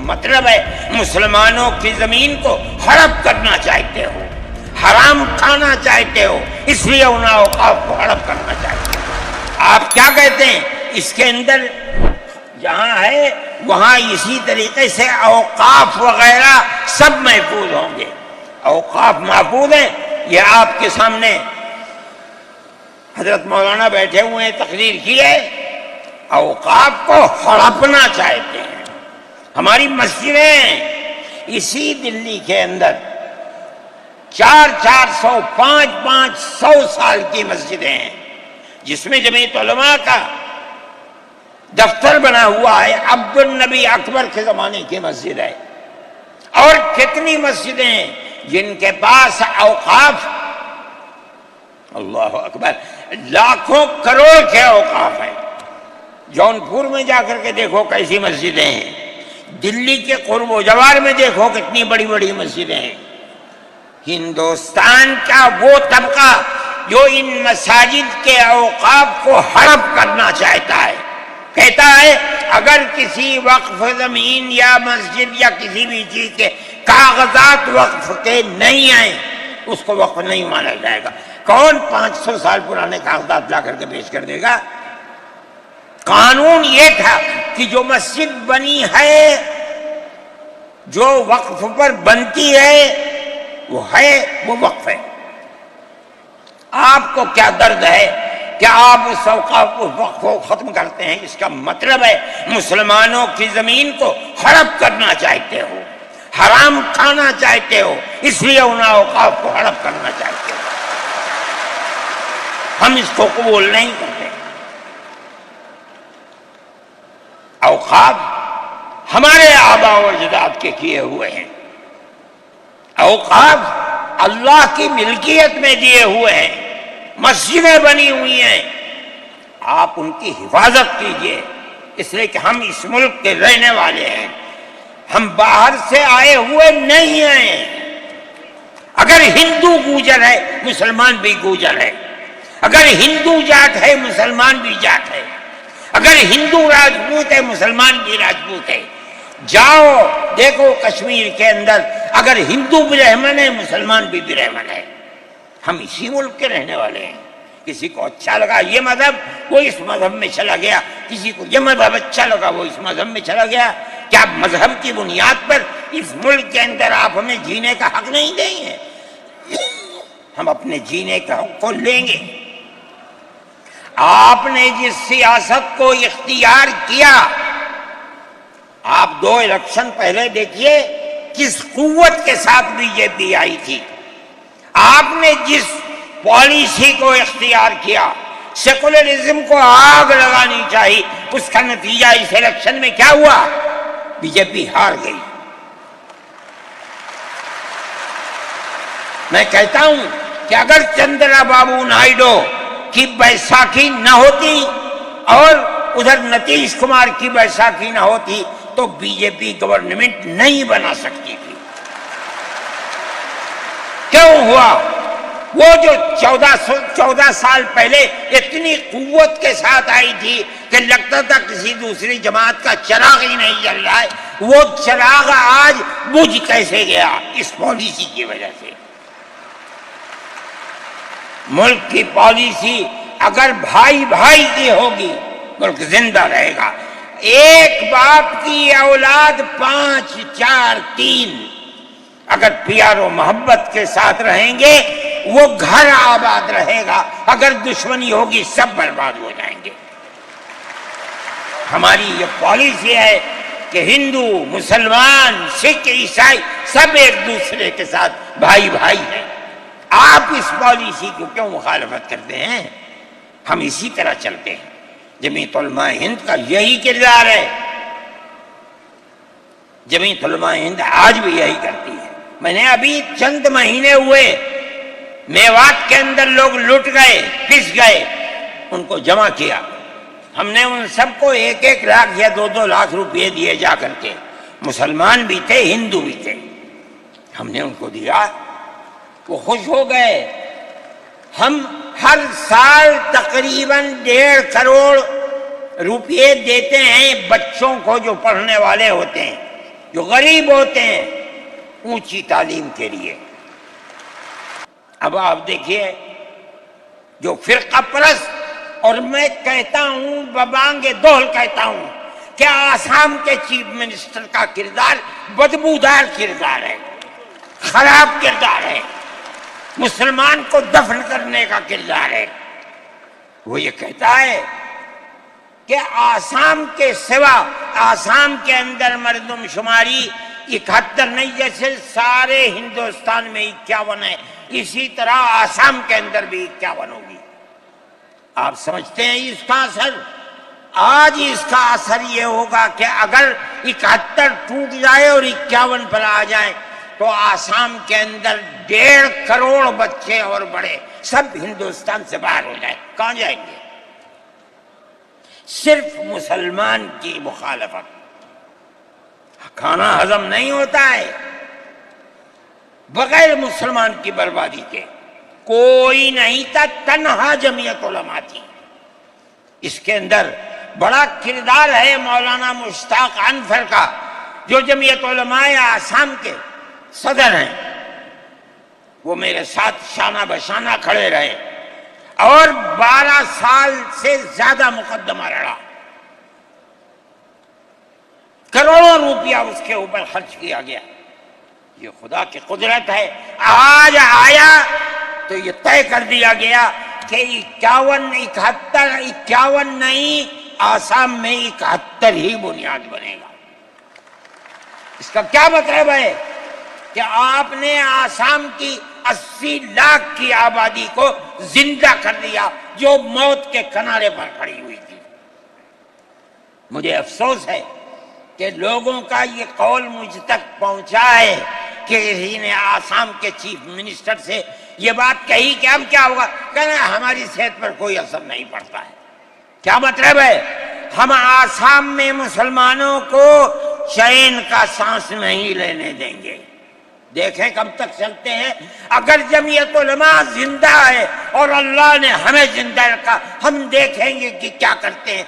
مطلب ہے مسلمانوں کی زمین کو ہڑپ کرنا چاہتے ہو، حرام کھانا چاہتے ہو، اس لیے ان اوقاف کو ہڑپ کرنا چاہتے ہو۔ آپ کیا کہتے ہیں؟ اس کے اندر جہاں ہے وہاں اسی طریقے سے اوقاف وغیرہ سب محفوظ ہوں گے۔ اوقاف محفوظ ہیں، یہ آپ کے سامنے حضرت مولانا بیٹھے ہوئے ہیں، تقریر کی ہے۔ اوقاف کو ہڑپنا چاہتے ہیں۔ ہماری مسجدیں اسی دلی کے اندر 400 500 سال کی مسجدیں ہیں، جس میں جمعیت علماء کا دفتر بنا ہوا ہے، عبد النبی اکبر کے زمانے کی مسجد ہے۔ اور کتنی مسجدیں ہیں جن کے پاس اوقاف، اللہ اکبر، لاکھوں کروڑ کے اوقاف ہیں۔ جونپور میں جا کر کے دیکھو کیسی مسجدیں ہیں، دلی کے قرب و جوار میں دیکھو کتنی بڑی بڑی مسجدیں ہیں۔ ہندوستان کا وہ طبقہ جو ان مساجد کے اوقاف کو ہڑپ کرنا چاہتا ہے، کہتا ہے اگر کسی وقف زمین یا مسجد یا کسی بھی چیز کے کاغذات وقف کے نہیں آئیں اس کو وقف نہیں مانا جائے گا۔ کون 500 سال پرانے کاغذات لا کر کے پیش کر دے گا؟ قانون یہ تھا کہ جو مسجد بنی ہے، جو وقف پر بنتی ہے، وہ وقف ہے۔ آپ کو کیا درد ہے کہ آپ اس وقف کو ختم کرتے ہیں؟ اس کا مطلب ہے مسلمانوں کی زمین کو ہڑپ کرنا چاہتے ہو، حرام کھانا چاہتے ہو، اس لیے ان اوقاف کو ہڑپ کرنا چاہتے ہو۔ ہم اس کو قبول نہیں کرتے۔ اوقاف ہمارے آباء و اجداد کے کیے ہوئے ہیں، اوقاف اللہ کی ملکیت میں دیے ہوئے ہیں، مسجدیں بنی ہوئی ہیں، آپ ان کی حفاظت کیجئے، اس لیے کہ ہم اس ملک کے رہنے والے ہیں، ہم باہر سے آئے ہوئے نہیں ہیں۔ اگر ہندو گوجر ہے مسلمان بھی گوجر ہے، اگر ہندو جات ہے مسلمان بھی جات ہے، اگر ہندو راجپوت ہے مسلمان بھی راجپوت ہے۔ جاؤ دیکھو کشمیر کے اندر، اگر ہندو برہمن ہے مسلمان بھی برہمن ہے۔ ہم اسی ملک کے رہنے والے ہیں۔ کسی کو اچھا لگا یہ مذہب وہ اس مذہب میں چلا گیا، کسی کو یہ مذہب اچھا لگا وہ اس مذہب میں چلا گیا۔ کیا مذہب کی بنیاد پر اس ملک کے اندر آپ ہمیں جینے کا حق نہیں دیں گے؟ ہم اپنے جینے کا حق کو لیں گے۔ آپ نے جس سیاست کو اختیار کیا، آپ 2 الیکشن پہلے دیکھیے کس قوت کے ساتھ بی جے پی آئی تھی۔ آپ نے جس پالیسی کو اختیار کیا، سیکولرزم کو آگ لگانی چاہیے، اس کا نتیجہ اس الیکشن میں کیا ہوا؟ بی جے پی ہار گئی۔ میں کہتا ہوں کہ اگر چندرا بابو نائیڈو کی بیساکھی نہ ہوتی اور ادھر نتیش کمار کی بیساکھی نہ ہوتی تو بی جے پی گورنمنٹ نہیں بنا سکتی تھی۔ کیوں ہوا؟ وہ جو 14 سال پہلے اتنی قوت کے ساتھ آئی تھی کہ لگتا تھا کسی دوسری جماعت کا چراغ ہی نہیں جل رہا ہے، وہ چراغ آج بجھ کیسے گیا؟ اس پالیسی کی وجہ سے۔ ملک کی پالیسی اگر بھائی بھائی کی ہوگی ملک زندہ رہے گا۔ ایک باپ کی اولاد 5 4 3 اگر پیار و محبت کے ساتھ رہیں گے وہ گھر آباد رہے گا، اگر دشمنی ہوگی سب برباد ہو جائیں گے۔ ہماری یہ پالیسی ہے کہ ہندو مسلمان سکھ عیسائی سب ایک دوسرے کے ساتھ بھائی بھائی ہیں۔ آپ اس پالیسی کو کیوں مخالفت کرتے ہیں؟ ہم اسی طرح چلتے ہیں۔ جمعیت علماء ہند کا یہی کردار ہے، جمعیت علماء ہند آج بھی یہی کرتی ہے۔ میں نے ابھی چند مہینے ہوئے میوات کے اندر لوگ لٹ گئے، پس گئے، ان کو جمع کیا، ہم نے ان سب کو 1 لاکھ یا 2 لاکھ روپئے دیے جا کر کے، مسلمان بھی تھے ہندو بھی تھے، ہم نے ان کو دیا، وہ خوش ہو گئے۔ ہم ہر سال تقریباً 1.5 کروڑ روپئے دیتے ہیں بچوں کو جو پڑھنے والے ہوتے ہیں، جو غریب ہوتے ہیں اونچی تعلیم کے لیے۔ اب آپ دیکھیے جو فرقہ پرست، اور میں کہتا ہوں ببانگ دہل کہتا ہوں کہ آسام کے چیف منسٹر کا کردار بدبودار کردار ہے، خراب کردار ہے، مسلمان کو دفن کرنے کا کردار ہے۔ وہ یہ کہتا ہے کہ آسام کے سوا، آسام کے اندر مردم شماری 71 نہیں، جیسے سارے ہندوستان میں 51 ہے، اسی طرح آسام کے اندر بھی 51 ہوگی۔ آپ سمجھتے ہیں اس کا اثر؟ آج اس کا اثر یہ ہوگا کہ اگر 71 ٹوٹ جائے اور 51 پر آ جائیں تو آسام کے اندر 1.5 کروڑ بچے اور بڑے سب ہندوستان سے باہر ہو جائیں۔ کہاں جائیں گے؟ صرف مسلمان کی مخالفت، کھانا ہضم نہیں ہوتا ہے بغیر مسلمان کی بربادی کے۔ کوئی نہیں تھا، تنہا جمعیت علماء تھی۔ اس کے اندر بڑا کردار ہے مولانا مشتاق انور کا، جو جمعیت علماء آسام کے صدر ہیں۔ وہ میرے ساتھ شانہ بشانہ کھڑے رہے اور 12 سال سے زیادہ مقدمہ لڑا، کروڑوں روپیہ اس کے اوپر خرچ کیا گیا۔ یہ خدا کی قدرت ہے۔ آج آیا تو یہ طے کر دیا گیا کہ 51 نہیں، آسام میں 71 ہی بنیاد بنے گا۔ اس کا کیا مطلب ہے کہ آپ نے آسام کی 80 لاکھ کی آبادی کو زندہ کر دیا جو موت کے کنارے پر کھڑی ہوئی تھی۔ مجھے افسوس ہے کہ لوگوں کا یہ قول مجھ تک پہنچا ہے کہ کسی نے آسام کے چیف منسٹر سے یہ بات کہی کہ اب کیا ہوگا، کہنا ہماری صحت پر کوئی اثر نہیں پڑتا ہے۔ کیا مطلب ہے؟ ہم آسام میں مسلمانوں کو چین کا سانس نہیں لینے دیں گے۔ دیکھیں کب تک چلتے ہیں۔ اگر جمعیت علماء زندہ ہے اور اللہ نے ہمیں زندہ رکھا، ہم دیکھیں گے کہ کیا کرتے ہیں۔